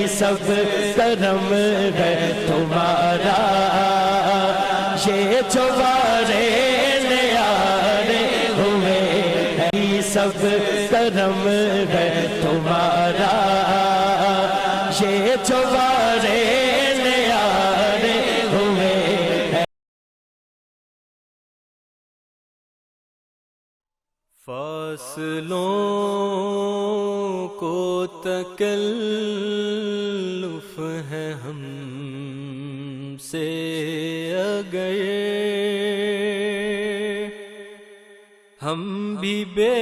سب کرم ہے تمہارا، یہ جو بارے نیارے ہوئے ہیں سب کرم ہے تمہارا، یہ جو بارے نیارے ہوئے ہیں۔ فاصلوں کو تکلف ہے ہم سے اگر، ہم بھی بے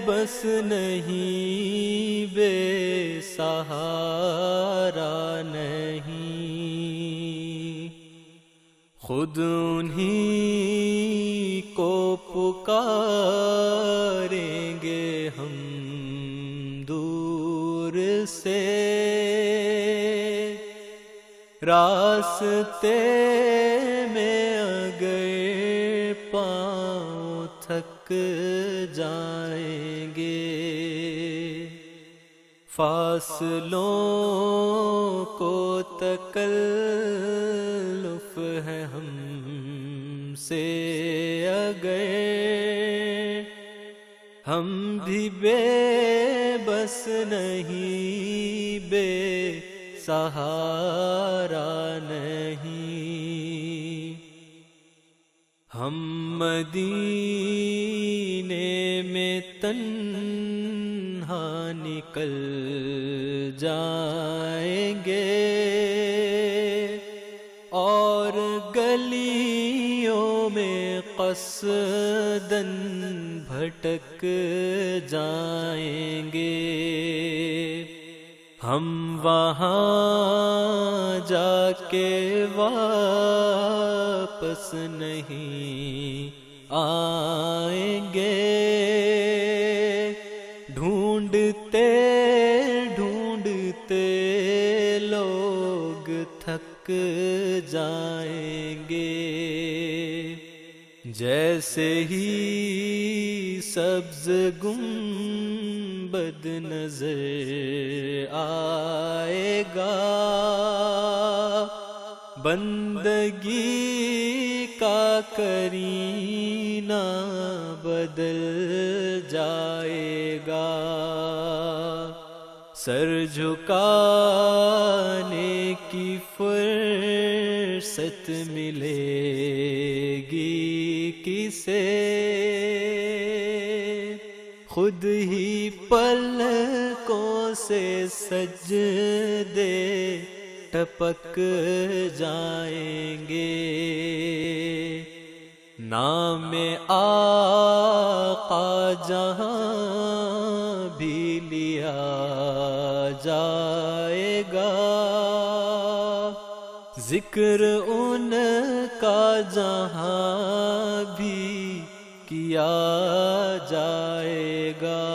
بس نہیں، بے سہارا نہیں، خود انہی کو پکاریں گے ہم دور سے، راستے میں اگر پاؤں تھک جائیں گے، فاصلوں کو تکلف ہے ہم سے اگر، ہم بھی بے بس نہیں، بے سہارا نہیں، ہم مدینے میں تنہا نکل جائیں گے، اور گلیوں میں قصداً بھٹک جائیں گے، ہم وہاں جا کے واپس نہیں آئیں گے، ڈھونڈتے ڈھونڈتے لوگ تھک جائیں گے، جیسے ہی سبز گنبد نظر آئے گا، بندگی کا کرینہ بدل جائے گا، سر جھکانے کی فرصت ملے گی کسے، خود ہی پلکوں سے سجدے ٹپک جائیں گے، نام آقا جہاں بھی لیا جائے گا، ذکر ان کا جہاں بھی کیا جائے گا،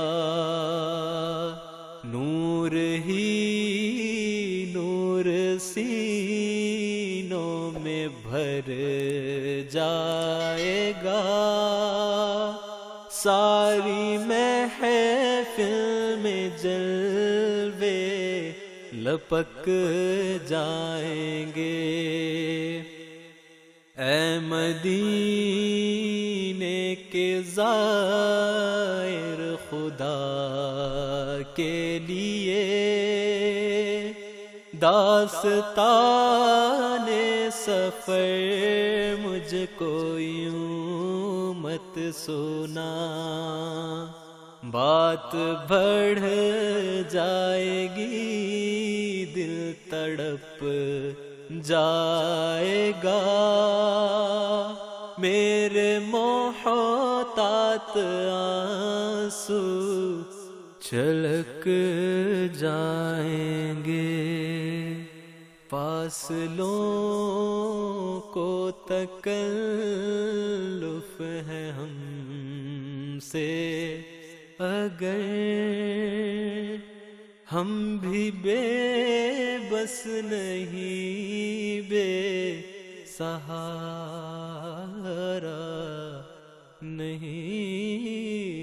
نور ہی نور سینوں میں بھر جائے گا، ساری محفل میں جلوے لپک جائیں گے، اے مدینے کے زائر خدا کے لیے، داستان سفر مجھ کو یوں مت سنا، بات بڑھ جائے گی دل تڑپ جائے گا، میرے محتاط آنسو چھلک جائیں گے، فاصلوں کو تکلف ہے ہم سے اگر، ہم بھی بے بس نہیں، بے سہارا نہیں۔